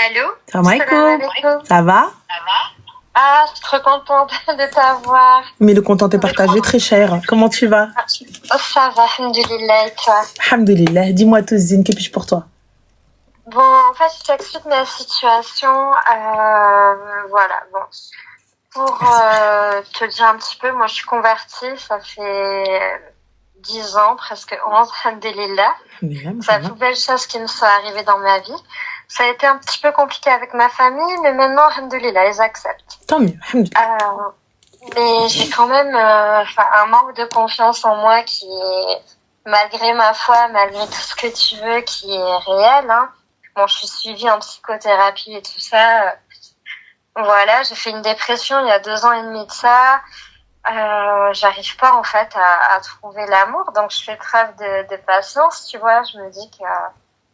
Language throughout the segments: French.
Allô? Salam alaikum. Ça va? Ah, je suis trop contente de t'avoir. Mais le content est partagé, très cher. Comment tu vas? Oh, ça va, alhamdoulilah, et toi? Alhamdoulilah. Dis-moi tout, Zine, que puis-je pour toi? Bon, en fait, je t'explique ma situation. Voilà, bon. Pour te dire un petit peu, moi, je suis convertie, ça fait 10 ans, presque 11, alhamdoulilah. C'est la plus belle chose qui me soit arrivée dans ma vie. Ça a été un petit peu compliqué avec ma famille, mais maintenant, alhamdoulilah, ils acceptent. Tant mieux, alhamdoulilah. Mais j'ai quand même un manque de confiance en moi qui est, malgré ma foi, malgré tout ce que tu veux, qui est réel. Hein. Bon, je suis suivie en psychothérapie et tout ça. Voilà, j'ai fait une dépression il y a 2 ans et demi de ça. J'arrive pas en fait à trouver l'amour, donc je fais preuve de patience, tu vois. Je me dis que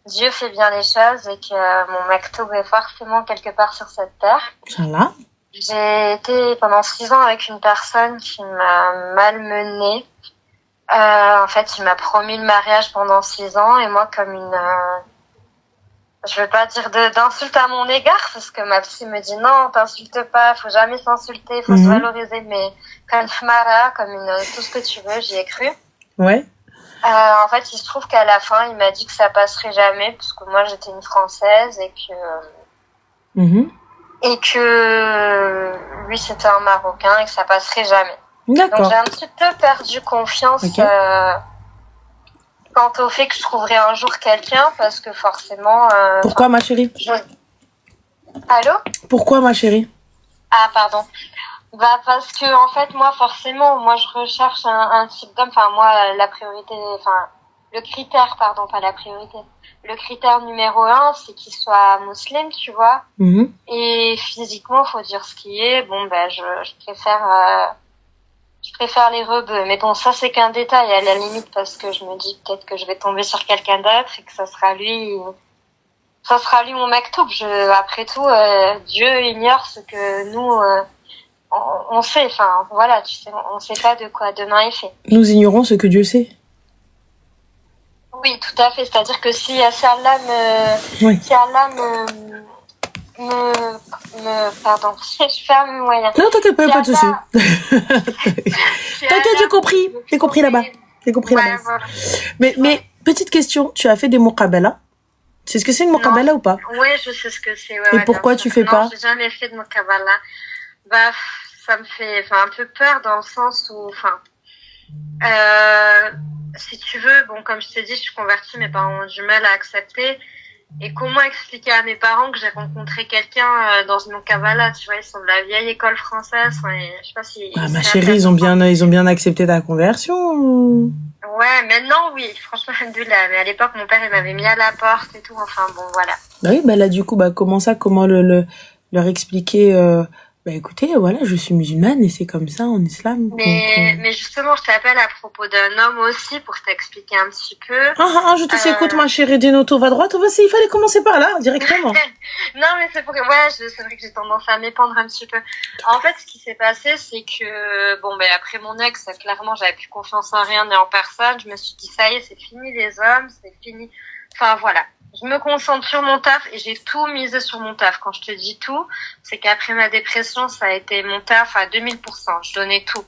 Dieu fait bien les choses et que mon maktoub est forcément quelque part sur cette terre. Inch'Allah. J'ai été pendant 6 ans avec une personne qui m'a malmenée. En fait, il m'a promis le mariage pendant 6 ans et moi, comme une... je veux pas dire d'insulte à mon égard, parce que ma psy me dit non, t'insultes pas, faut jamais s'insulter, faut se valoriser, mais comme Fmara, comme tout ce que tu veux, j'y ai cru. Ouais. En fait, il se trouve qu'à la fin, il m'a dit que ça passerait jamais, parce que moi, j'étais une Française et que lui, c'était un Marocain et que ça passerait jamais. D'accord. Donc, j'ai un petit peu perdu confiance quant au fait que je trouverais un jour quelqu'un, parce que forcément... Pourquoi, ma chérie? Allô? Pourquoi, ma chérie? Ah, pardon. Bah, parce que, en fait, moi, forcément, moi, je recherche un type d'homme. Enfin, moi, la priorité... Enfin, le critère, pardon, pas la priorité. Le critère numéro 1, c'est qu'il soit musulman, tu vois. Et physiquement, faut dire ce qui est. Bon, ben, je préfère les rebeux. Mais bon, ça, c'est qu'un détail, à la limite, parce que je me dis peut-être que je vais tomber sur quelqu'un d'autre et que ça sera lui mon maktoub. Après tout, Dieu ignore ce que nous, on sait. Enfin, voilà, tu sais, on sait pas de quoi demain est fait. Nous ignorons ce que Dieu sait. Oui, tout à fait. C'est-à-dire que si Allah pardon, je ferme mes moyens. Non, t'inquiète pas, pas de soucis. T'inquiète, j'ai compris. J'ai compris là-bas. J'ai compris là-bas. Voilà. Mais, petite question, tu as fait des muqabala? C'est ce que c'est une muqabala ou pas? Oui, je sais ce que c'est. Ouais, et pourquoi tu fais pas? Non, j'ai jamais fait de muqabala. Bah, ça me fait un peu peur dans le sens où, si tu veux, bon, comme je t'ai dit, je suis convertie, mes parents ont du mal à accepter. Et comment expliquer à mes parents que j'ai rencontré quelqu'un dans une muqabala, tu vois, ils sont de la vieille école française, je sais pas si... Ah, ma chérie, ils ont bien accepté ta conversion. Ouais, maintenant, oui, franchement, alhamdoulilah. Mais à l'époque, mon père, il m'avait mis à la porte et tout, enfin, bon, voilà. Oui, bah là, du coup, comment leur expliquer, écoutez, voilà, je suis musulmane et c'est comme ça en islam. Mais justement, je t'appelle à propos d'un homme aussi pour t'expliquer un petit peu. Je te écoute, ma chérie, Dinoto, va droite, vas-y, il fallait commencer par là, directement. Non, mais c'est vrai que j'ai tendance à m'épandre un petit peu. En fait, ce qui s'est passé, c'est que, après mon ex, clairement, j'avais plus confiance en rien ni en personne. Je me suis dit, ça y est, c'est fini les hommes, c'est fini. Enfin, voilà. Je me concentre sur mon taf et j'ai tout misé sur mon taf. Quand je te dis tout, c'est qu'après ma dépression, ça a été mon taf à 2000%. Je donnais tout.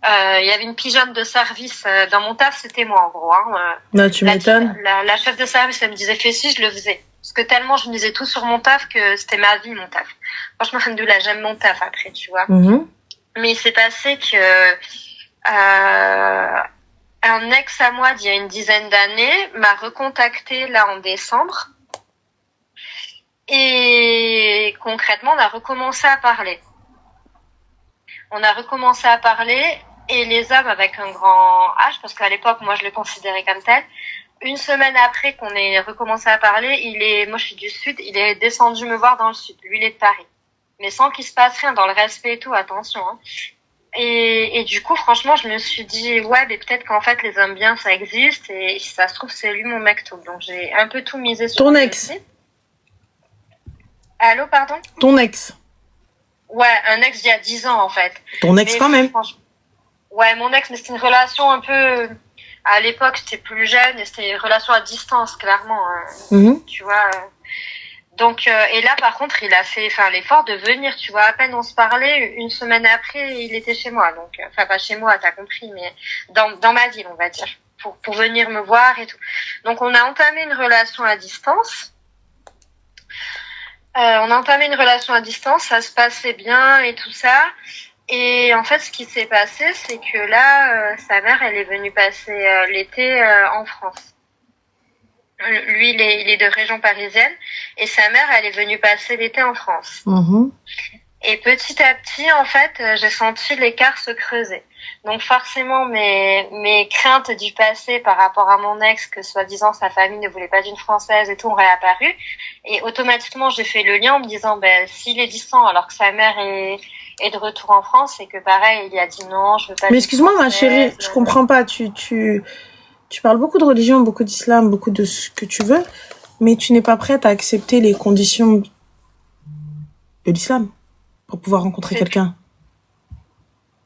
Il y avait une pigeonne de service dans mon taf, c'était moi en gros. Tu m'étonnes. La chef de service, elle me disait fais ci, je le faisais. Parce que tellement je misais tout sur mon taf que c'était ma vie, mon taf. Franchement, alhamdoulilah, j'aime mon taf après, tu vois. Mais il s'est passé que un ex à moi d'il y a une dizaine d'années m'a recontacté là en décembre. Et concrètement, on a recommencé à parler. Et les hommes avec un grand H, parce qu'à l'époque, moi, je le considérais comme tel. Une semaine après qu'on ait recommencé à parler, moi, je suis du Sud, il est descendu me voir dans le Sud. Lui, il est de Paris. Mais sans qu'il se passe rien, dans le respect et tout, attention, hein. Et du coup, franchement, je me suis dit, ouais, mais peut-être qu'en fait, les hommes bien, ça existe. Et si ça se trouve, c'est lui mon maktoub. Donc, j'ai un peu tout misé sur ton ex. Aussi. Allô, pardon? Ton ex. Ouais, un ex d'il y a 10 ans, en fait. Ton ex quand même. Ouais, mon ex, mais c'était une relation un peu... À l'époque, j'étais plus jeune et c'était une relation à distance, clairement. Tu vois. Donc, et là, par contre, il a fait, l'effort de venir, tu vois. À peine on se parlait, une semaine après, il était chez moi. Donc, pas chez moi, t'as compris, mais dans ma ville, on va dire, pour venir me voir et tout. Donc, on a entamé une relation à distance. Ça se passait bien et tout ça. Et en fait, ce qui s'est passé, c'est que là, sa mère, elle est venue passer l'été en France. Lui, il est de région parisienne et sa mère, elle est venue passer l'été en France. Et petit à petit, en fait, j'ai senti l'écart se creuser. Donc forcément, mes craintes du passé par rapport à mon ex, que soi-disant sa famille ne voulait pas d'une Française et tout, ont réapparu. Et automatiquement, j'ai fait le lien en me disant, s'il est distant alors que sa mère est de retour en France, c'est que pareil, il a dit non, je veux pas. Mais excuse-moi, ma chérie, je comprends pas. Tu parles beaucoup de religion, beaucoup d'islam, beaucoup de ce que tu veux, mais tu n'es pas prête à accepter les conditions de l'islam pour pouvoir rencontrer quelqu'un.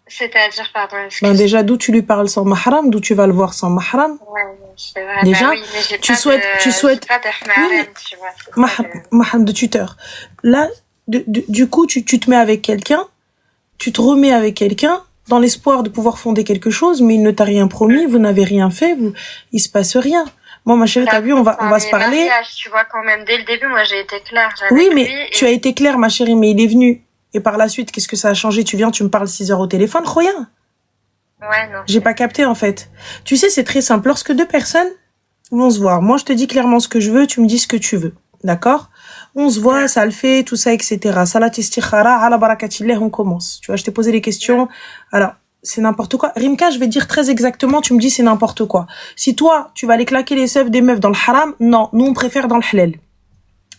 C'est-à-dire, pardon, déjà, d'où tu lui parles sans mahram, d'où tu vas le voir sans mahram. Ouais, c'est vrai. Déjà, oui, mais tu souhaites pas d'ahmaram, tu vois. Mahram de tuteur. Là, du coup, tu te mets avec quelqu'un, tu te remets avec quelqu'un, dans l'espoir de pouvoir fonder quelque chose, mais il ne t'a rien promis, vous n'avez rien fait, il se passe rien. Moi, ma chérie, t'as vu, on va se parler. Tu vois, quand même, dès le début, moi, j'ai été claire. Oui, mais tu as été claire, ma chérie, mais il est venu. Et par la suite, qu'est-ce que ça a changé? Tu viens, tu me parles 6 heures au téléphone, rien. Ouais, non. J'ai pas capté, en fait. Tu sais, c'est très simple. Lorsque 2 personnes vont se voir, moi, je te dis clairement ce que je veux, tu me dis ce que tu veux. D'accord? On se voit, ça le fait, tout ça, etc. Salat istikhara, ala barakatillah, on commence. Tu vois, je t'ai posé les questions. Alors, c'est n'importe quoi. Rimka, je vais dire très exactement, tu me dis c'est n'importe quoi. Si toi, tu vas aller claquer les seufs des meufs dans le haram, non, nous on préfère dans le halal.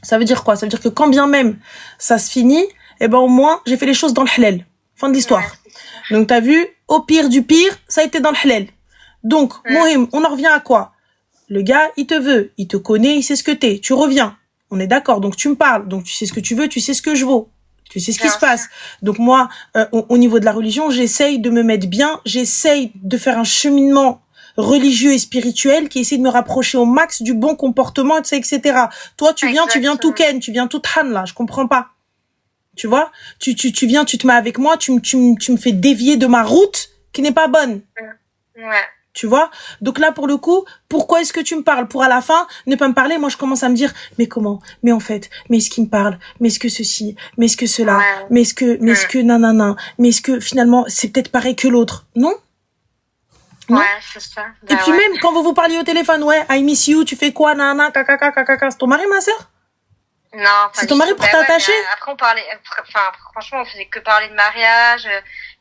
Ça veut dire quoi? Ça veut dire que quand bien même ça se finit, au moins, j'ai fait les choses dans le halal. Fin de l'histoire. Ouais, donc t'as vu, au pire du pire, ça a été dans le halal. Donc, Mohim, on en revient à quoi? Le gars, il te veut, il te connaît, il sait ce que t'es. Tu reviens. On est d'accord, donc tu me parles, donc tu sais ce que tu veux, tu sais ce que je vaux, tu sais ce qui se passe. Donc moi, au niveau de la religion, j'essaye de me mettre bien, j'essaye de faire un cheminement religieux et spirituel qui essaie de me rapprocher au max du bon comportement, etc. Toi, tu viens tout ken, tu viens tout han là, je comprends pas. Tu vois, tu viens, tu te mets avec moi, tu me fais dévier de ma route qui n'est pas bonne. Ouais. Tu vois? Donc là, pour le coup, pourquoi est-ce que tu me parles? Pour à la fin, ne pas me parler, moi je commence à me dire, mais comment? Mais en fait, mais est-ce qu'il me parle? Mais est-ce que ceci? Mais est-ce que cela? Mais est-ce que nanana? Mais est-ce que finalement, c'est peut-être pareil que l'autre? Non? Ouais, c'est ça. Et puis même, quand vous parliez au téléphone, ouais, I miss you, tu fais quoi, nanana, kakaka, c'est ton mari, ma sœur? Non, c'est ton mari pour t'attacher? Après, on parlait, franchement, on faisait que parler de mariage.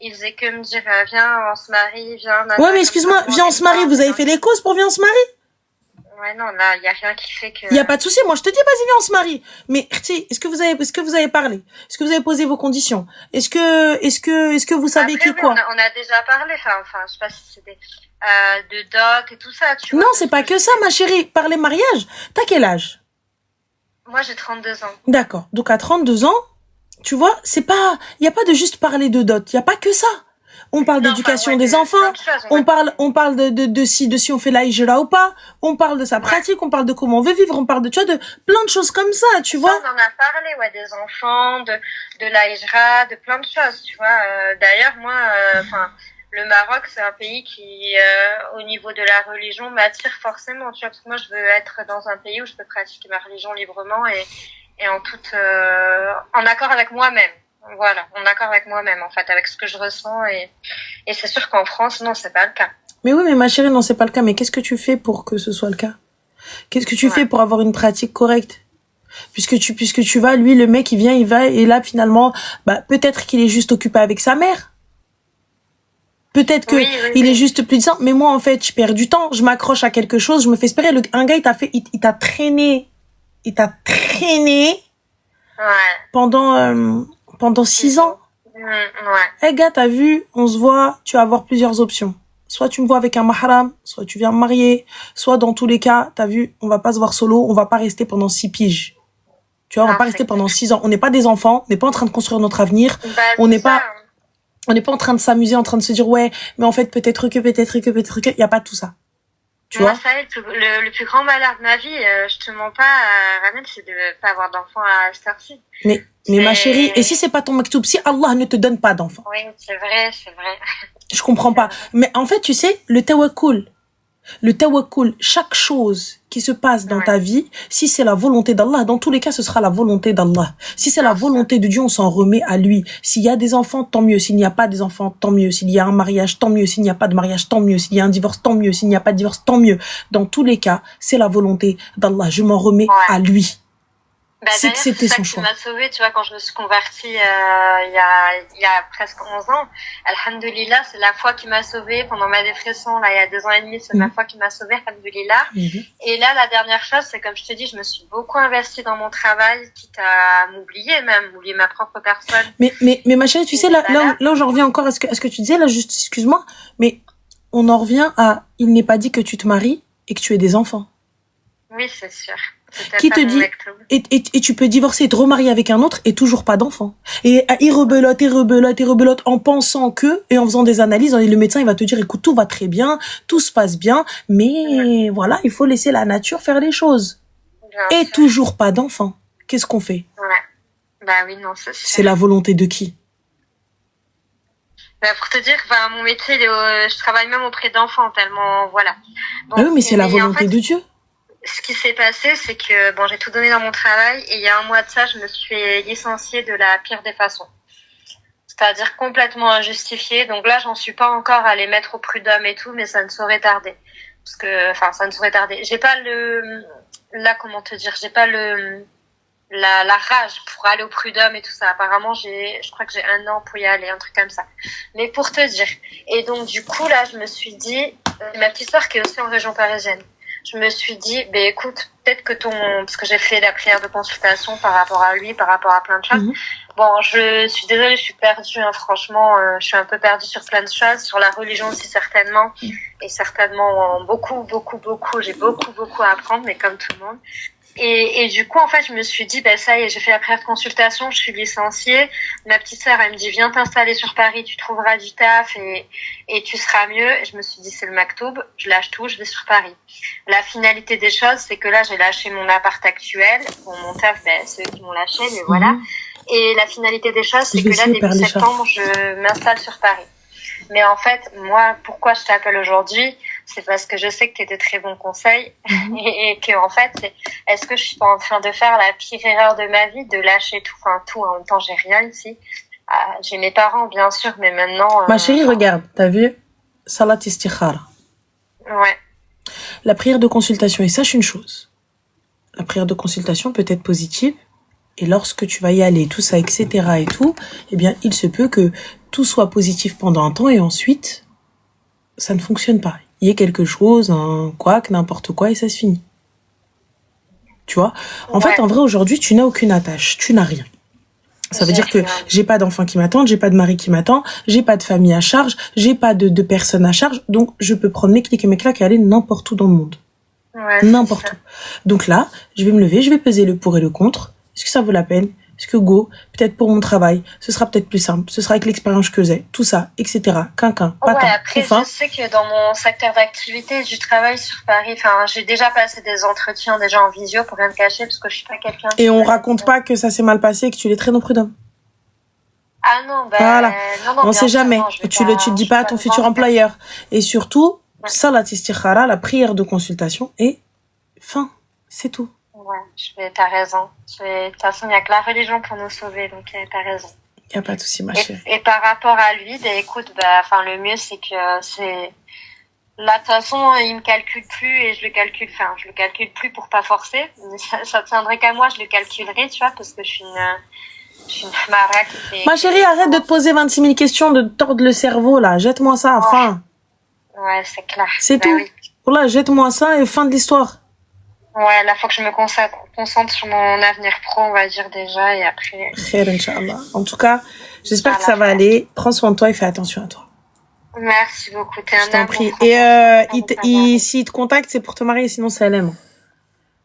Il faisait que me dire, viens, on se marie, viens. Ouais, mais excuse-moi, viens, on se marie. Vous avez fait les causes pour viens, on se marie? Ouais, non, là, il y a rien qui fait que. Il y a pas de souci. Moi, je te dis, vas-y, viens, on se marie. Mais, est-ce que vous avez parlé? Est-ce que vous avez posé vos conditions? Est-ce que vous savez après, quoi? On a déjà parlé. Enfin, je sais pas si c'était, de dot et tout ça, tu vois. Non, c'est pas que ça, ma chérie. Parler mariage. T'as quel âge? Moi, j'ai 32 ans. D'accord. Donc, à 32 ans, tu vois, il y a pas de juste parler de dot. Il y a pas que ça. On parle d'éducation des enfants. On parle de si on fait la hijra ou pas. On parle de sa pratique. On parle de comment on veut vivre. On parle de, tu vois, de plein de choses comme ça, tu vois. On en a parlé, des enfants, de la hijra, de plein de choses, tu vois. D'ailleurs, moi, le Maroc, c'est un pays qui, au niveau de la religion, m'attire forcément, tu vois, parce que moi, je veux être dans un pays où je peux pratiquer ma religion librement et en toute, en accord avec moi-même. Voilà, en accord avec moi-même, en fait, avec ce que je ressens et c'est sûr qu'en France, non, c'est pas le cas. Mais oui, mais ma chérie, non, c'est pas le cas. Mais qu'est-ce que tu fais pour que ce soit le cas? Qu'est-ce que tu fais pour avoir une pratique correcte? Puisque tu vas, lui, le mec, il va, et là, finalement, peut-être qu'il est juste occupé avec sa mère. Peut-être que il est juste plus disant, mais moi, en fait, je perds du temps, je m'accroche à quelque chose, je me fais espérer. Un gars, il t'a traîné pendant 6 ans. Ouais. Gars, t'as vu, on se voit, tu vas avoir plusieurs options. Soit tu me vois avec un mahram, soit tu viens me marier, soit dans tous les cas, t'as vu, on va pas se voir solo, on va pas rester pendant 6 piges. Tu vois, on va pas rester pendant 6 ans. On n'est pas des enfants, on n'est pas en train de construire notre avenir. On n'est pas en train de s'amuser, en train de se dire, ouais, mais en fait, peut-être que, il y a pas tout ça. Tu Moi, vois? ça, le plus grand malheur de ma vie, je te mens pas, Ramel, c'est de pas avoir d'enfant à cette heure-ci. Mais ma chérie, et si C'est... c'est pas ton maktoub, si Allah ne te donne pas d'enfant? Oui, c'est vrai, c'est vrai. Je comprends pas. Mais en fait, tu sais, le tawakkul, chaque chose qui se passe dans Ouais, ta vie, si c'est la volonté d'Allah, dans tous les cas, ce sera la volonté d'Allah. Si c'est la bien sûr. volonté de Dieu, on s'en remet à lui. S'il y a des enfants, tant mieux. S'il n'y a pas des enfants, tant mieux. S'il y a un mariage, tant mieux. S'il n'y a pas de mariage, tant mieux. S'il y a un divorce, tant mieux. S'il n'y a pas de divorce, tant mieux. Dans tous les cas, c'est la volonté d'Allah. Je m'en remets Ouais. à lui. Bah, C'est que d'ailleurs, c'était c'est ça son qui choix. m'a sauvée, tu vois, quand je me suis convertie il y a presque 11 ans. Alhamdoulilah, c'est la foi qui m'a sauvée pendant ma dépression, là, il y a 2 ans et demi, c'est la foi qui m'a sauvée, alhamdoulilah. Et là, la dernière chose, c'est comme je te dis, je me suis beaucoup investie dans mon travail, quitte à m'oublier ma propre personne. Mais ma chérie, tu sais, là où j'en reviens encore à ce que tu disais, là, juste, excuse-moi, mais on en revient à, il n'est pas dit que tu te maries et que tu aies des enfants. Oui, c'est sûr. Qui te dit, et tu peux divorcer et te remarier avec un autre et toujours pas d'enfant. Et il rebelote en pensant que, et en faisant des analyses, le médecin, il va te dire, écoute, tout va très bien, tout se passe bien, mais voilà, il faut laisser la nature faire les choses. Bien et sûr. Toujours pas d'enfant. Qu'est-ce qu'on fait? Ouais. Bah oui, non, c'est sûr. C'est la volonté de qui? Bah, pour te dire, mon métier, je travaille même auprès d'enfants, tellement, voilà. Bon, oui, mais c'est la volonté de Dieu. Ce qui s'est passé, c'est que j'ai tout donné dans mon travail et il y a un mois de ça, je me suis fait licencier de la pire des façons. C'est-à-dire complètement injustifiée. Donc là, j'en suis pas encore à les mettre au prud'homme et tout, mais ça ne saurait tarder. Ça ne saurait tarder. J'ai pas j'ai pas la rage pour aller au prud'homme et tout ça. Apparemment, je crois que j'ai 1 an pour y aller, un truc comme ça. Mais pour te dire. Et donc, du coup, là, je me suis dit, ma petite sœur qui est aussi en région parisienne, je me suis dit, écoute, peut-être que parce que j'ai fait la prière de consultation par rapport à lui, par rapport à plein de choses. Bon, je suis désolée, je suis perdue, hein, franchement, je suis un peu perdue sur plein de choses, sur la religion aussi certainement, et certainement beaucoup, j'ai beaucoup à apprendre, mais comme tout le monde. Et du coup, en fait, je me suis dit, ça y est, j'ai fait la prière de consultation, je suis licenciée. Ma petite sœur, elle me dit, viens t'installer sur Paris, tu trouveras du taf et tu seras mieux. Et je me suis dit, c'est le maktoub, je lâche tout, je vais sur Paris. La finalité des choses, c'est que là, j'ai lâché mon appart actuel. Bon, mon taf, c'est eux qui m'ont lâché, mais voilà. Et la finalité des choses, c'est que là, début septembre, je m'installe sur Paris. Mais en fait, moi, pourquoi je t'appelle aujourd'hui, c'est parce que je sais que tu as des très bons conseils et que en fait, est-ce que je suis pas en train de faire la pire erreur de ma vie, de lâcher tout, tout en même temps, j'ai rien ici. J'ai mes parents, bien sûr, mais maintenant... Ma chérie, regarde, t'as vu? Salat istikhara. Ouais. La prière de consultation, et sache une chose, la prière de consultation peut être positive, et lorsque tu vas y aller, tout ça, etc. et tout, eh bien, il se peut que tout soit positif pendant un temps et ensuite, ça ne fonctionne pas. Il y a quelque chose, un couac, n'importe quoi et ça se finit. Tu vois? En fait, en vrai, aujourd'hui, tu n'as aucune attache. Tu n'as rien. Ça veut dire que j'ai pas d'enfant qui m'attendent, j'ai pas de mari qui m'attend, j'ai pas de famille à charge, j'ai pas de personnes à charge, donc je peux prendre mes clics et mes claques et aller n'importe où dans le monde. Ouais, n'importe où. Donc là, je vais me lever, je vais peser le pour et le contre. Est-ce que ça vaut la peine? Est-ce que peut-être pour mon travail, ce sera peut-être plus simple, ce sera avec l'expérience que j'ai, tout ça, etc. Patin, après, je sais que dans mon secteur d'activité, du travail sur Paris, j'ai déjà passé des entretiens déjà en visio pour rien te cacher, parce que je suis pas quelqu'un... Et on raconte pas que ça s'est mal passé et que tu l'es très non prudent. Ah non, voilà. non, on sait jamais. Tu le dis pas à ton futur employeur. Et surtout, salat istikhara, la prière de consultation, et fin. C'est tout. Ouais, t'as raison. De toute façon, il n'y a que la religion pour nous sauver, donc t'as raison. Il n'y a pas de souci, ma chérie. Et par rapport à lui, écoute, le mieux, c'est que c'est... Là, de toute façon, il me calcule plus et je le calcule plus pour pas forcer. Ça tiendrait qu'à moi, je le calculerai, tu vois, parce que je suis une maraque. Ma chérie, arrête de te poser 26 000 questions, de te tordre le cerveau, là. Jette-moi ça, fin. Ouais, c'est clair. C'est tout. Oui. Voilà, jette-moi ça et fin de l'histoire. Ouais, là, faut que je me concentre sur mon avenir pro, on va dire déjà, et après... Khair, Inch'Allah. En tout cas, j'espère que ça va aller. Prends soin de toi et fais attention à toi. Merci beaucoup. T'es un je t'en prie. Et s'il te contacte, c'est pour te marier, sinon c'est LM.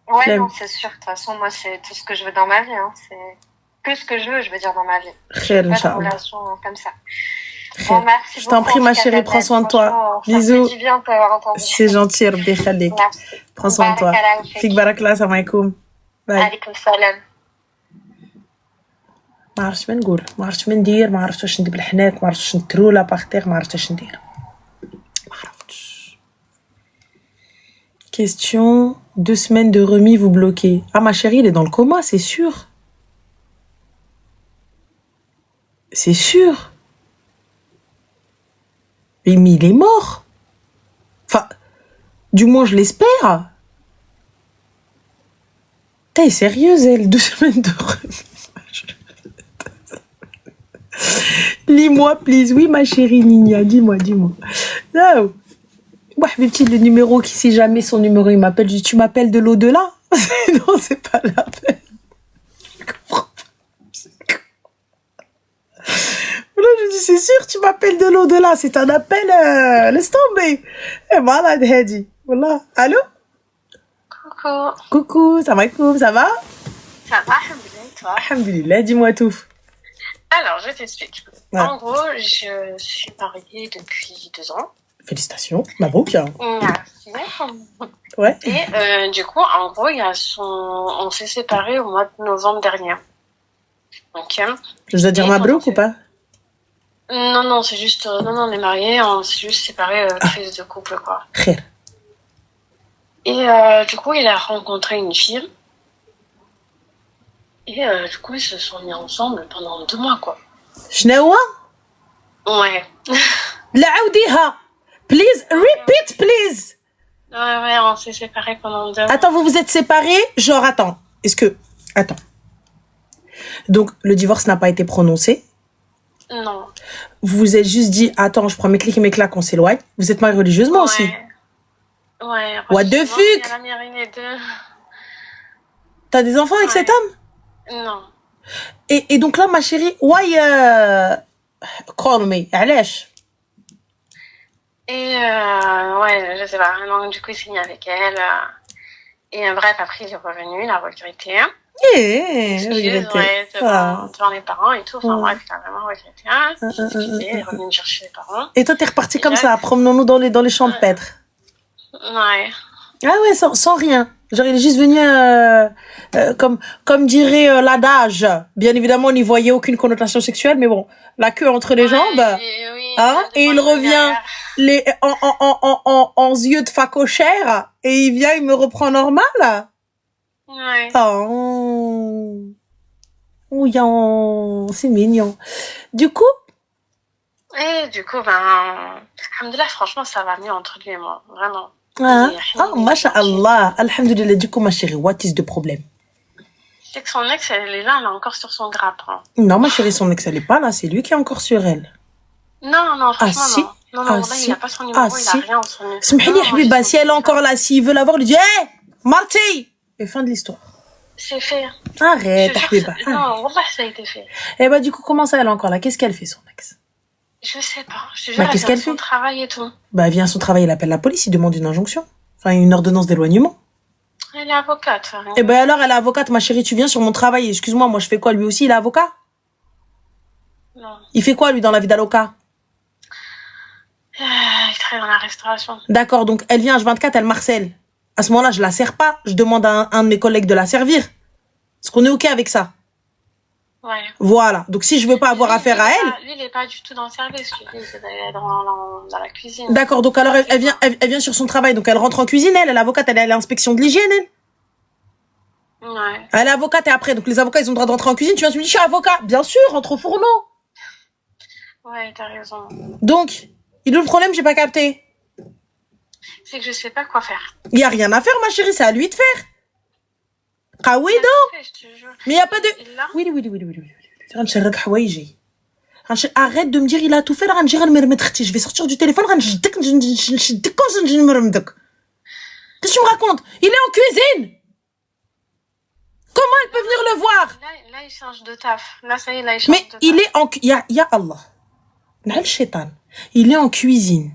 Ouais, non, c'est sûr. De toute façon, moi, c'est tout ce que je veux dans ma vie. Hein. C'est que ce que je veux dire, dans ma vie. Khair, Inch'Allah. Pas de relation comme ça. Bon, merci Je t'en beaucoup, prie, en ma tout cas, chérie, prends Ghazel. soin de toi. Franchement, ça Bisous. fait du bien de t'avoir entendu. C'est gentil, Rabbi Khalik. Merci. Prends soin de toi. Barakallahu Fik fik. barakla, salam alaikum. Bye. Alaykoum salam. ما عرفتش ما نقول، ما عرفتش ما ندير، ما عرفتش واش ندير بالحناك، ما عرفتش نترو لا باغ ما عرفتش واش ندير. ما عرفتش. Question 2 semaines de remis vous bloquez. Ah ma chérie, il est dans le coma, c'est sûr. C'est sûr. Mais il est mort. Enfin, du moins je l'espère. T'es sérieuse, elle, 2 semaines de remis. Lis-moi, please. Oui, ma chérie Nina, dis-moi. Non. Ouais, mes petits, le numéro qui, si jamais son numéro, il m'appelle, je dis, tu m'appelles de l'au-delà? Non, c'est pas la peine. Je comprends pas. Là, je dis, c'est sûr, tu m'appelles de l'au-delà. C'est un appel, laisse tomber. Eh, malade, Hadi. Voilà. Allô? Coucou. Coucou, ça va? Ça va, alhamdoulilah, et toi? Alhamdulillah, dis-moi tout. Alors, je t'explique. Ouais. En gros, je suis mariée depuis 2 ans. Félicitations, Mabrouk. Merci. Ouais. Et du coup, en gros, on s'est séparés au mois de novembre dernier. Ok. Je dois dire Et Mabrouk pendant ou pas? Non, c'est juste... non, on est mariés, on s'est juste séparés, crise de couple, quoi. Khair. Et du coup, il a rencontré une fille. Et du coup, ils se sont mis ensemble pendant 2 mois, quoi. شنو؟ Ouais. لا عاوديها. Please, repeat, please. Ouais, on s'est séparés pendant 2 mois. Attends, vous vous êtes séparés? Genre, attends. Est-ce que... Attends. Donc, le divorce n'a pas été prononcé. Non. Vous vous êtes juste dit, attends, je prends mes clics et mes claques, on s'éloigne. Vous êtes mariés religieusement aussi. Ouais. What the fuck? La mairie, les deux. T'as des enfants avec Ouais. cet homme? Non. Et donc là, ma chérie, why... call me. علاش? Et ouais, je sais pas. Donc, du coup, il s'est mis avec elle. Et bref, après, il est revenu, il a regretté. regretté. Devant les parents et tout. Enfin, Ouais. bref, il a vraiment regretté. Il est revenu me chercher les parents. Et toi, t'es reparti comme Déjà, ça, promenons-nous dans les champs de Pètre. Ouais. Ah ouais, sans rien. Genre, il est juste venu, comme dirait l'adage. Bien évidemment, on n'y voyait aucune connotation sexuelle, mais bon, la queue entre les jambes. Oui, Hein, et il revient en yeux de facochère, et il vient, il me reprend normal. Ouais. Oh, ouillant, c'est mignon. Du coup, Et du coup, alhamdoulilah, franchement, ça va mieux entre lui et moi. Vraiment. hein? Il Oh, masha'Allah, alhamdulillah. Du coup, ma chérie, what is the problem? C'est que son ex, elle est là, elle est encore sur son grappe. Hein. Non, ma chérie, son ex, elle est pas là, c'est lui qui est encore sur elle. Non, franchement, si? non. Non, Ah, là, si? il a pas son numéro, il a si? rien. Son numéro. Smihli, Non, Habiba, j'ai si son elle est encore téléphone. là, s'il veut l'avoir, lui dit, hé, Marty! Et fin de l'histoire. C'est fait. Arrête, Je te Habiba. jure, non, wallah, ça a été fait. Et bah, du coup, comment ça, elle est encore là? Qu'est-ce qu'elle fait, son ex? Je sais pas. Je te jure, Bah, elle qu'est-ce vient qu'elle de son fait? travail et tout. Bah, elle vient à son travail, elle appelle la police, il demande une injonction. Enfin, une ordonnance d'éloignement. Elle est avocate. Hein. Et ben alors, elle est avocate, ma chérie, tu viens sur mon travail. Excuse-moi, moi, je fais quoi? Lui aussi, il est avocat? Non. Il fait quoi, lui, dans la vie d'avocat? Il travaille dans la restauration. D'accord, donc elle vient H24, elle marcelle. À ce moment-là, je la sers pas. Je demande à un de mes collègues de la servir. Est-ce qu'on est OK avec ça? Ouais. Voilà. Donc, si je veux pas avoir Lui, affaire à elle... Lui, il est pas du tout dans le service. Lui, il est dans la cuisine. D'accord, donc alors, elle vient sur son travail. Donc, elle rentre en cuisine, elle est avocate, elle est à l'inspection de l'hygiène, elle. Ouais. Elle est avocate et après, donc les avocats, ils ont le droit de rentrer en cuisine. Tu viens, tu me dis, je suis avocat. Bien sûr, rentre au fourneau. Ouais, t'as raison. Donc, il est où le problème? J'ai pas capté. C'est que je sais pas quoi faire. Il y a rien à faire, ma chérie, c'est à lui de faire. Ah oui, Il a donc. fait, je te jure. Mais il y a pas de... Il l'a. غنشرك حوايجي. Arrête de me dire, il a tout fait, là, غنجي غنمرمد ختي. Je vais sortir du téléphone, غنشدك, نشدك comme ça, نمرمدك. Qu'est-ce que tu me racontes? Il est en cuisine. Comment elle peut venir le voir? Là, il change de taf. Là, ça y est, là, il change Mais de taf. il est en... Ya Allah. Le shaitan. Il est en cuisine.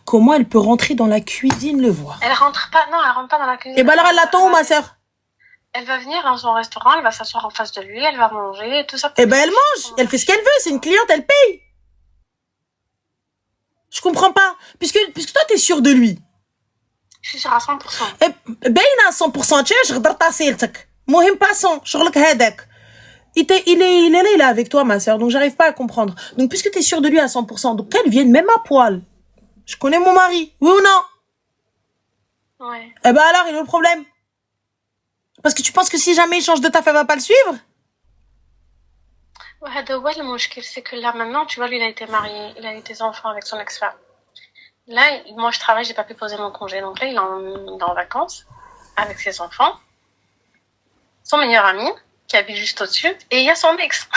Comment elle peut rentrer dans la cuisine le voir? Elle rentre pas dans la cuisine. Et ben alors, elle l'attend où, ma sœur? Elle va venir dans son restaurant, elle va s'asseoir en face de lui, elle va manger, tout ça. Eh ben, elle mange. Elle fait ce qu'elle veut. C'est une cliente, elle paye. Je comprends pas. Puisque toi, t'es sûr de lui. Je suis sûre à 100%. باينة à 100%. تشاش غدرت عسيلتك. مهم passons. شغلك هذاك. Il est là avec toi, ma sœur. Donc, j'arrive pas à comprendre. Donc, puisque t'es sûr de lui à 100%, donc qu'elle vienne même à poil. Je connais mon mari. Oui ou non? Ouais. Eh ben alors, il est où le problème? Parce que tu penses que si jamais il change de taf, elle va pas le suivre? Ouais, le mouchkil, c'est que là, maintenant, tu vois, lui, il a été marié, il a eu des enfants avec son ex-femme. Là, moi, je travaille, j'ai pas pu poser mon congé. Donc là, il est en vacances avec ses enfants, son meilleur ami, qui habite juste au-dessus, et il y a son ex.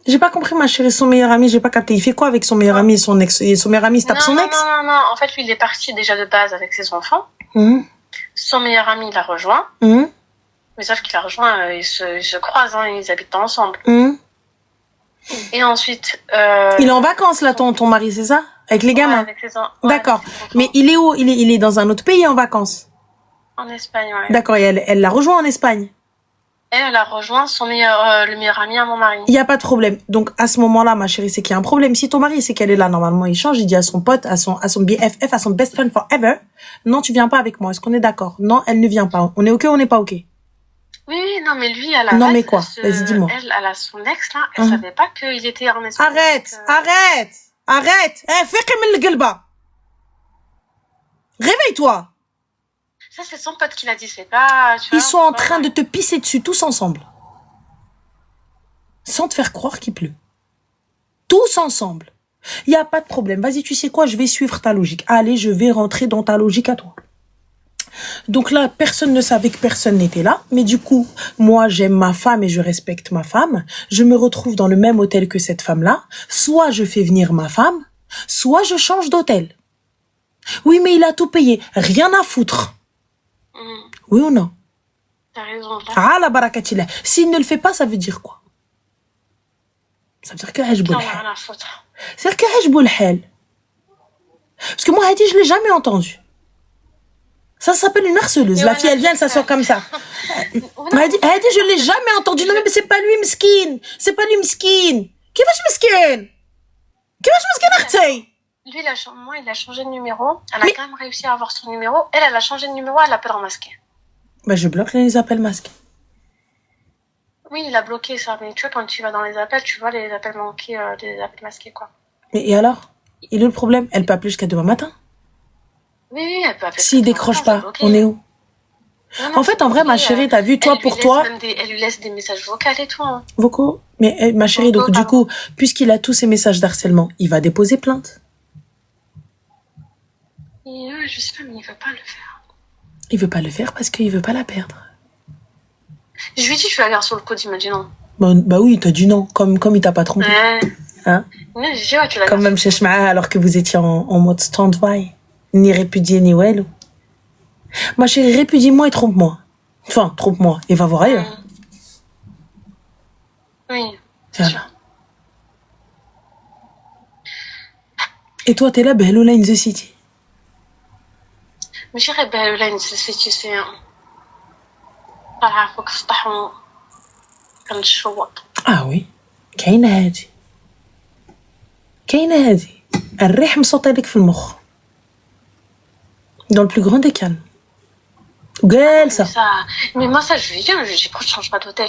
J'ai pas compris, ma chérie, son meilleur ami, j'ai pas capté. Il fait quoi avec son meilleur ami et son ex? Et son meilleur ami se tape son ex? Non. En fait, lui, il est parti déjà de base avec ses enfants. Son meilleur ami l'a rejoint. Mais sauf qu'il a rejoint, ils se croisent, hein, ils habitent ensemble. Et ensuite... il est en vacances, là, ton mari, c'est ça? Avec les gamins? Avec ses D'accord. Mais il est où? Il est dans un autre pays en vacances? En Espagne, ouais. D'accord, et elle l'a rejoint en Espagne? Elle a rejoint le meilleur ami à mon mari. Il y a pas de problème. Donc, à ce moment-là, ma chérie, c'est qu'il y a un problème. Si ton mari, c'est qu'elle est là, normalement, il change, il dit à son pote, à son BFF, à son best friend forever, non, tu viens pas avec moi. Est-ce qu'on est d'accord? Non, elle ne vient pas. On est OK, on n'est pas OK? Oui, non, mais lui, à la Non, base, mais quoi? Vas-y, dis-moi. Elle a son ex, là, elle savait pas qu'il était en Espagne. Arrête! Fiqi min l-qalba. Réveille-toi! Ça, c'est son pote qui l'a dit, c'est pas... Ils sont en train de te pisser dessus, tous ensemble. Sans te faire croire qu'il pleut. Tous ensemble. Il n'y a pas de problème. Vas-y, tu sais quoi? Je vais suivre ta logique. Allez, je vais rentrer dans ta logique à toi. Donc là, personne ne savait que personne n'était là. Mais du coup, moi, j'aime ma femme et je respecte ma femme. Je me retrouve dans le même hôtel que cette femme-là. Soit je fais venir ma femme, soit je change d'hôtel. Oui, mais il a tout payé. Rien à foutre. Oui ou non? T'as raison, là. Ah, la barakatillah. S'il ne le fait pas, ça veut dire quoi? Ça veut dire que عجبو Rien الحال. à foutre. C'est-à-dire que عجبو الحال. Parce que moi, Hadi, je l'ai jamais entendu. Ça s'appelle une harceleuse. La fille, elle vient, elle s'assoit comme ça. Hadi, je l'ai jamais entendu. Non, mais c'est pas lui, مسكين. C'est pas lui, مسكين. كيفاش مسكين? كيفاش مسكين اختي? Lui, il a changé de numéro. Elle a quand même réussi à avoir son numéro. Elle a changé de numéro, elle l'appelle en masqué. Bah, je bloque les appels masqués. Oui, il a bloqué ça. Mais tu vois, quand tu vas dans les appels, tu vois les appels manqués, les appels masqués, quoi. Mais et alors? Il est le problème? Elle peut appeler jusqu'à demain matin. Oui, elle peut appeler. S'il décroche pas, on est où? En fait, en vrai, ma chérie, t'as vu, toi, pour toi... Elle lui laisse des messages vocaux et tout. Hein. Vocaux? Mais ma chérie, donc du coup, puisqu'il a tous ces messages d'harcèlement, il va déposer plainte. Je sais pas, mais il veut pas le faire. Il veut pas le faire parce qu'il veut pas la perdre. Je lui dis, je vais aller sur le code, il m'a dit non. Bah oui, t'as dit non, comme il t'a pas trompé. Hein? Non, j'ai dit, ouais, tu l'as Comme même chez Shma'a, alors que vous étiez en mode stand-by. Ni répudié, ni well. Ma chérie, répudie-moi et trompe-moi. Enfin, trompe-moi et va voir ailleurs. Oui. Voilà. Et toi, t'es là, Beheloula in the city. ماشي غير بهلولة نسيتي سي طالعة فوق السطح كنشوط. وي كاينة هادي الريح مصوتي لك في المخ dans le plus grand des calmes. وجالسة. Mais moi ça je lui dis pourquoi tu changes pas d'hôtel?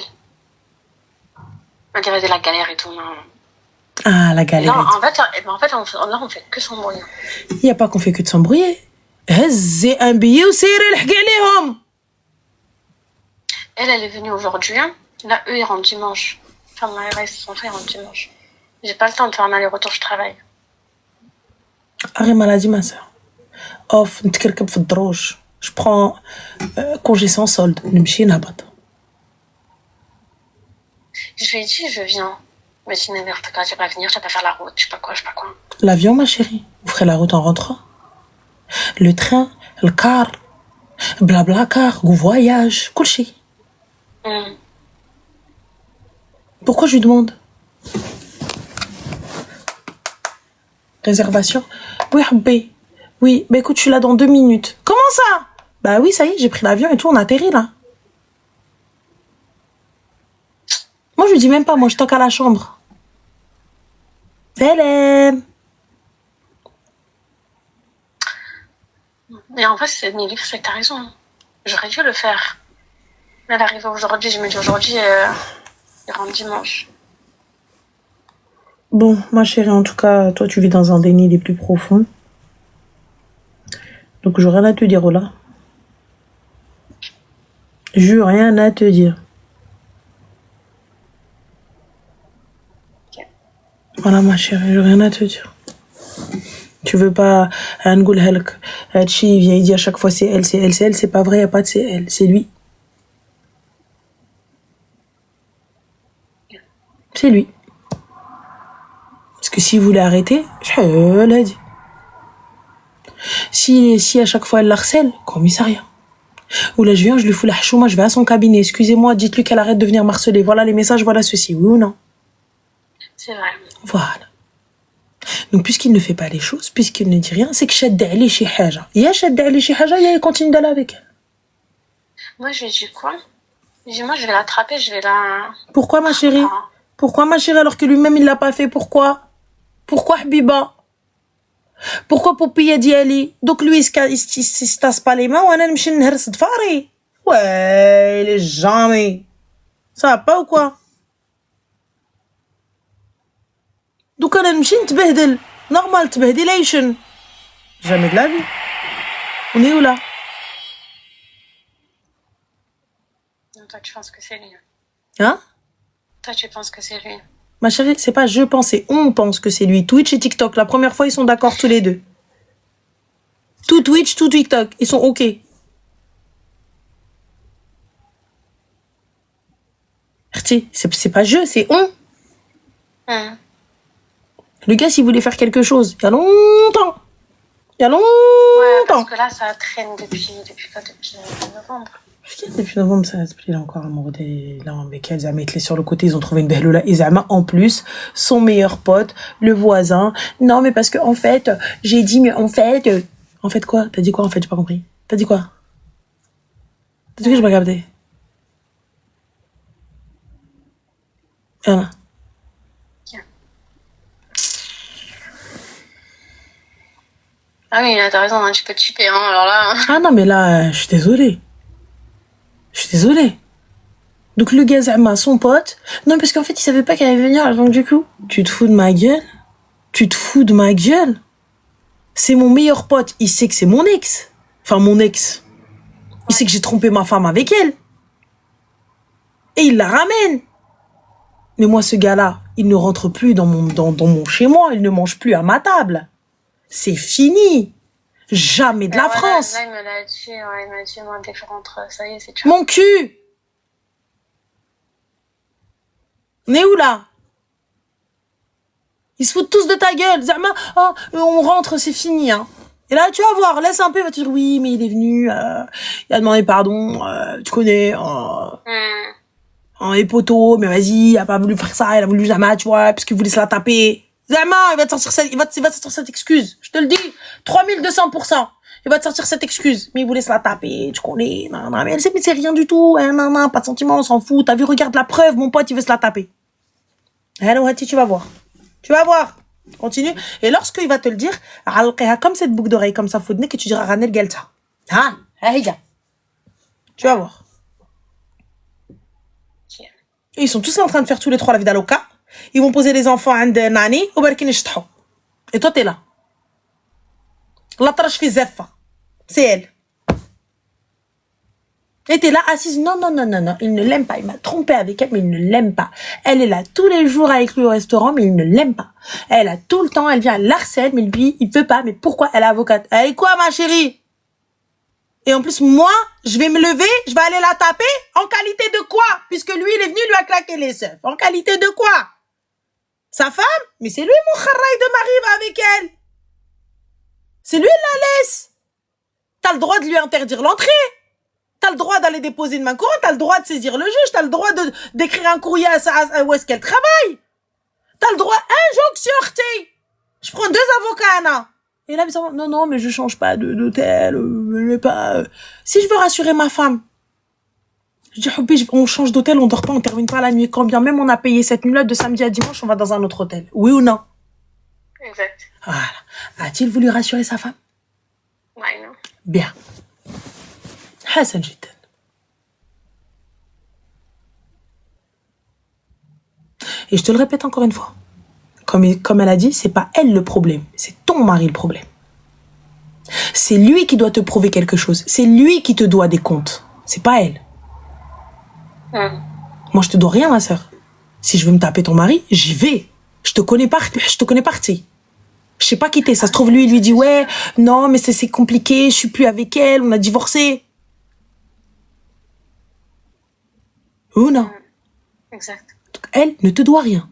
On dirait de la galère et tout. Non. La galère. Non, en fait là on fait que s'embrouiller. Il y a pas qu'on fait que de s'embrouiller. هزي un billet وسيري لحقي عليهم. Elle est venue aujourd'hui. Là, eux, ils rentrent dimanche. Enfin, ma RS, son frère rentre dimanche. J'ai pas le temps de faire un aller-retour, je travaille. Arrêt maladie, ma soeur. Off, نتكركب في الدروج. Je prends congé sans solde. نمشي نهبط. Je lui ai dit, je viens. Mais si tu vas venir, tu vas pas faire la route, je sais pas quoi. L'avion, ma chérie. Vous ferez la route en rentrant. Le train, le car, blabla car, ou voyage, كلشي. Pourquoi je lui demande? Réservation? Oui, Habbi. Oui, bah écoute, je suis là dans 2 minutes. Comment ça? Bah oui, ça y est, j'ai pris l'avion et tout, on atterrit là. Moi, je lui dis même pas, moi, je toque à la chambre. Salam. Et en fait, c'est Nili, c'est que t'as raison. J'aurais dû le faire. Elle arrive aujourd'hui, je me dis aujourd'hui, il rentre dimanche. Bon, ma chérie, en tout cas, toi, tu vis dans un déni des plus profonds. Donc, j'ai rien à te dire, Ola. J'ai rien à te dire. Voilà, ma chérie, j'ai rien à te dire. Tu veux pas نقول لك هادشي vient dire à chaque fois c'est elle, c'est pas vrai, y a pas de c'est elle, c'est lui. C'est lui. Parce que s'il voulait arrêter, elle a dit. Si à chaque fois elle l'harcèle, commissariat. Ou là je viens, je lui fous la chouma, je vais à son cabinet, excusez-moi, dites-lui qu'elle arrête de venir m'harceler. Voilà les messages, voilà ceci, oui ou non? C'est vrai. Voilà. Donc, puisqu'il ne fait pas les choses, puisqu'il ne dit rien, c'est que Shadda Ali chez Haja. Il y a Shadda Ali chez Haja, il continue d'aller avec elle. Moi, je lui ai dit quoi? Je lui ai dit, moi, je vais l'attraper, je vais la... Pourquoi, ma chérie? Pourquoi, ma chérie, alors que lui-même, il l'a pas fait? Pourquoi? Pourquoi, Habiba? Pourquoi Poupia dit Ali? Donc, lui, il se tasse pas les mains, ou elle m'chine nhers d'fari? Ouais, il est jamais. Ça va pas ou quoi? Donc انا نمشي نتبهدل normal تبهدلation jamais de la vie. On est où là? Toi, tu penses que c'est lui. Hein? Toi, tu penses que c'est lui. Ma chérie, c'est pas je pense, c'est on pense que c'est lui. Twitch et TikTok, la première fois ils sont d'accord tous les deux. Tout Twitch, tout TikTok, ils sont ok. C'est pas je, c'est on. Le gars, s'il voulait faire quelque chose, il y a longtemps. Ouais, parce que là, ça traîne depuis quoi? Depuis novembre. Depuis novembre, ça il est encore amoureux des... Là, mais qu'elles a mis les sur le côté, ils ont trouvé une belle là. Ils ont en plus son meilleur pote, le voisin. Non, mais parce que, en fait, j'ai dit, mais en fait... En fait quoi? T'as dit quoi, en fait? J'ai pas compris. T'as dit quoi? T'as dit que j'ai pas capté? Voilà. Ah oui, t'as raison, hein, tu peux te chipper, hein, alors là... Ah non, mais là, je suis désolée. Donc le gars, Zama, son pote... Non, parce qu'en fait, il savait pas qu'elle allait venir, donc du coup... Tu te fous de ma gueule? C'est mon meilleur pote, il sait que c'est mon ex. Enfin, mon ex. Il sait que j'ai trompé ma femme avec elle. Et il la ramène. Mais moi, ce gars-là, il ne rentre plus dans mon chez moi, il ne mange plus à ma table. C'est fini. Jamais de la France. Là, il me l'a dit, ouais, il m'a dit, moi, dès que je rentre, ça y est, c'est Mon cul. On est où, là? Ils se foutent tous de ta gueule. Zama, oh, on rentre, c'est fini, hein. Et là, tu vas voir, laisse un peu, il va te dire, oui, mais il est venu, il a demandé pardon, tu connais, et poteau, mais vas-y, il a pas voulu faire ça, il a voulu Zama, tu vois, parce qu'il voulait se la taper. Zama, il va te sortir cette excuse. Je te le dis. 3200%. Il va te sortir cette excuse. Mais il voulait se la taper, tu connais. Non, mais elle sait, mais c'est rien du tout. Hein, non, pas de sentiment, on s'en fout. T'as vu, regarde la preuve, mon pote, il veut se la taper. Hello, Hati, tu vas voir. Continue. Et lorsqu'il va te le dire, comme cette boucle d'oreille, comme ça, Foudnek, et tu diras, Ranel Gelta. Ah, regarde. Tu vas voir. Et ils sont tous en train de faire tous les trois la vie d'Aloca. Ils vont poser les enfants à Nani ou Barkin Ishtho. Et toi, t'es là. La trache fait Zeffa. C'est elle. Et t'es là, assise. Non. Il ne l'aime pas. Il m'a trompé avec elle, mais il ne l'aime pas. Elle est là tous les jours avec lui au restaurant, mais il ne l'aime pas. Elle a tout le temps, elle vient, elle l'harcèle, mais lui, il veut pas. Mais pourquoi? Elle est avocate. Elle est quoi, ma chérie? Et en plus, moi, je vais me lever, je vais aller la taper. En qualité de quoi? Puisque lui, il est venu lui a claqué les œufs. En qualité de quoi? Sa femme? Mais c'est lui, mon kharraï de mari, va avec elle. C'est lui, il la laisse. T'as le droit de lui interdire l'entrée. T'as le droit d'aller déposer une main courante. T'as le droit de saisir le juge. T'as le droit d'écrire un courrier à où est-ce qu'elle travaille. T'as le droit, injonction, je prends 2 avocats, Anna. Et là, non, mais je change pas d'hôtel, je vais pas... Si je veux rassurer ma femme, je dis, on change d'hôtel, on dort pas, on termine pas la nuit. Quand bien même on a payé cette nuit-là, de samedi à dimanche, on va dans un autre hôtel. Oui ou non? Exact. Voilà. A-t-il voulu rassurer sa femme? Ouais, non. Bien. حسن جدا. Et je te le répète encore une fois. Comme elle a dit, c'est pas elle le problème, c'est ton mari le problème. C'est lui qui doit te prouver quelque chose. C'est lui qui te doit des comptes. C'est pas elle. Moi, je te dois rien, ma sœur. Si je veux me taper ton mari, j'y vais. Je te connais parti. Je sais pas quitter. Ça se trouve, lui, il lui dit, ouais, non, mais c'est compliqué, je suis plus avec elle, on a divorcé. Ou non. Exact. Donc, elle ne te doit rien.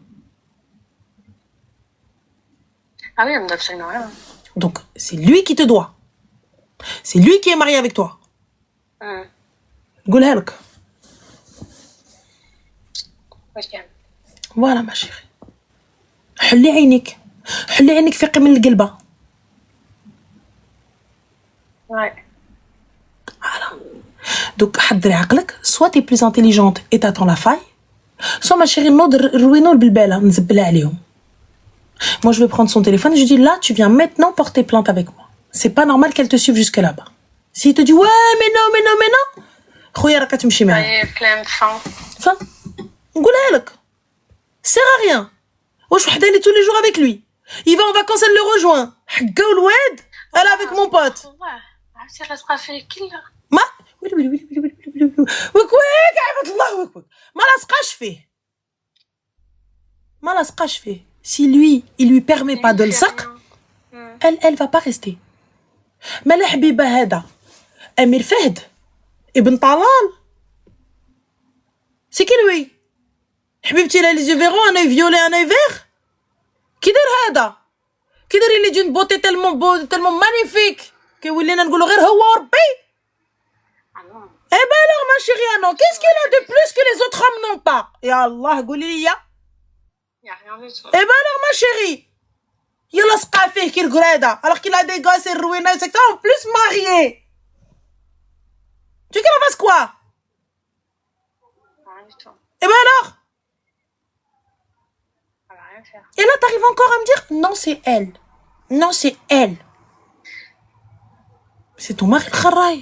Ah oui, elle me doit absolument rien. Donc, c'est lui qui te doit. C'est lui qui est marié avec toi. قولها لك. Voilà, ma chérie. حلي عينيك. حلي عينيك فيقي من القلبة. Ouais. Voilà. Donc, حضري عقلك. Soit t'es plus intelligente et t'attends la faille. Soit, ma chérie, نوض روينو بالبالة نزبلها عليهم. Moi, je vais prendre son téléphone et je dis, là, tu viens maintenant porter plainte avec moi. C'est pas normal qu'elle te suive jusque là-bas. S'il te dit, ouais, mais non. خويا راك تمشي معاه. Ça y est, plein de fin. Enfin, نقولها لك. Sert à rien. واش وحده اللي tous les jours avec lui. Il va en vacances, elle le rejoint. حقا والواد. Elle est avec mon pote. والله عرفتي راسها فيه كلها. ما ويلي وكويك عباد الله وكويك. ما لاصقاش فيه. Si lui, il lui permet pas de le sac, elle va pas rester. ما لا حبيبه هذا أمير فهد ابن طلال. C'est qui lui? حبيبتي لا les yeux verrons, un œil violet, un œil vert. كي داير هذا؟ كي داير اللي جون بوتي tellement magnifique كي ولينا نقولوا غير هو وربي. Eh ben alors ma chérie, non, qu'est-ce qu'il a de plus que les autres hommes n'ont pas? يا الله قولي لي. Il y a rien du tout. Eh ben alors ma chérie, يلا سقى فيه كي القرادة alors qu'il a des gosses et ruinés etc. en plus marié. Tu veux qu'elle en fasse quoi? Rien du tout. Eh ben alors? Elle va rien faire. Et là t'arrives encore à me dire non c'est elle. Non c'est elle. C'est ton mari le kharaï.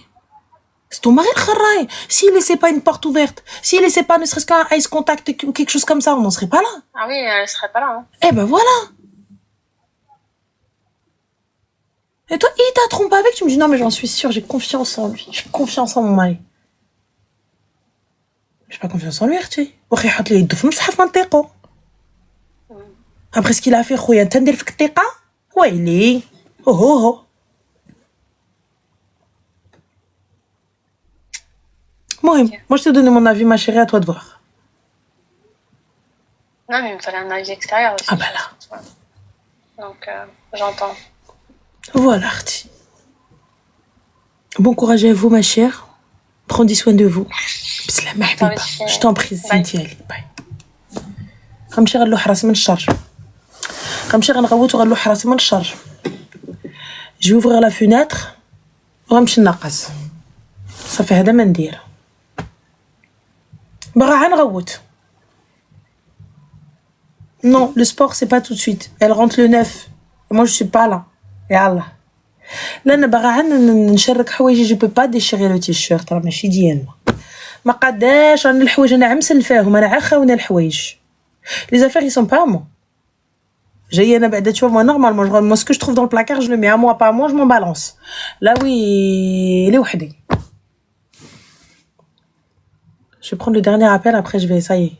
C'est ton mari le kharaï. S'il laissait pas une porte ouverte, s'il laissait pas ne serait-ce qu'un ice contact ou quelque chose comme ça, on n'en serait pas là. Ah oui, elle serait pas là. Hein. Eh ben voilà. Et toi, il t'a trompé avec, tu me dis non mais j'en suis sûre, j'ai confiance en lui. J'ai confiance en mon mari. J'ai pas confiance en lui, Arti. وخي يحط لي يده في المصحف ما نطيقو. Après ce qu'il a fait, خويا انت ندير فيك الثقة؟ ويلي. اوه. Moi je te donne mon avis, ma chérie, à toi de voir. Non, mais il me fallait un avis extérieur aussi. Ah bah là. Donc, j'entends. Voilà, Arti. Bon courage à vous, ma chère. Prenez soin de vous. Bislam, حبيبة. Je t'en prie, Cynthia. Bye. غنمشي غنلوح راسي من الشر. غنمشي غنغوت وغنلوح راسي من الشر. Je vais ouvrir la fenêtre. وغنمشي ننقص. صافي هذا ما ندير. باغا غنغوت. Non, le sport c'est pas tout de suite. Elle rentre le 9. Et moi je suis pas là. يلا. لا انا باغا نشرك حوايجي. Je peux pas déchirer le t-shirt راه ماشي ديالنا. ما قاداش راني الحوايج انا عمسن فيهم. انا عاخاونه الحوايج. Les affaires ils sont pas à moi. J'ai une بعدا tu vois moi normalement moi ce que je trouve dans le placard je le mets à moi pas à moi je m'en balance. Là oui, les وحدي. Je vais prendre le dernier appel après je vais ça y est.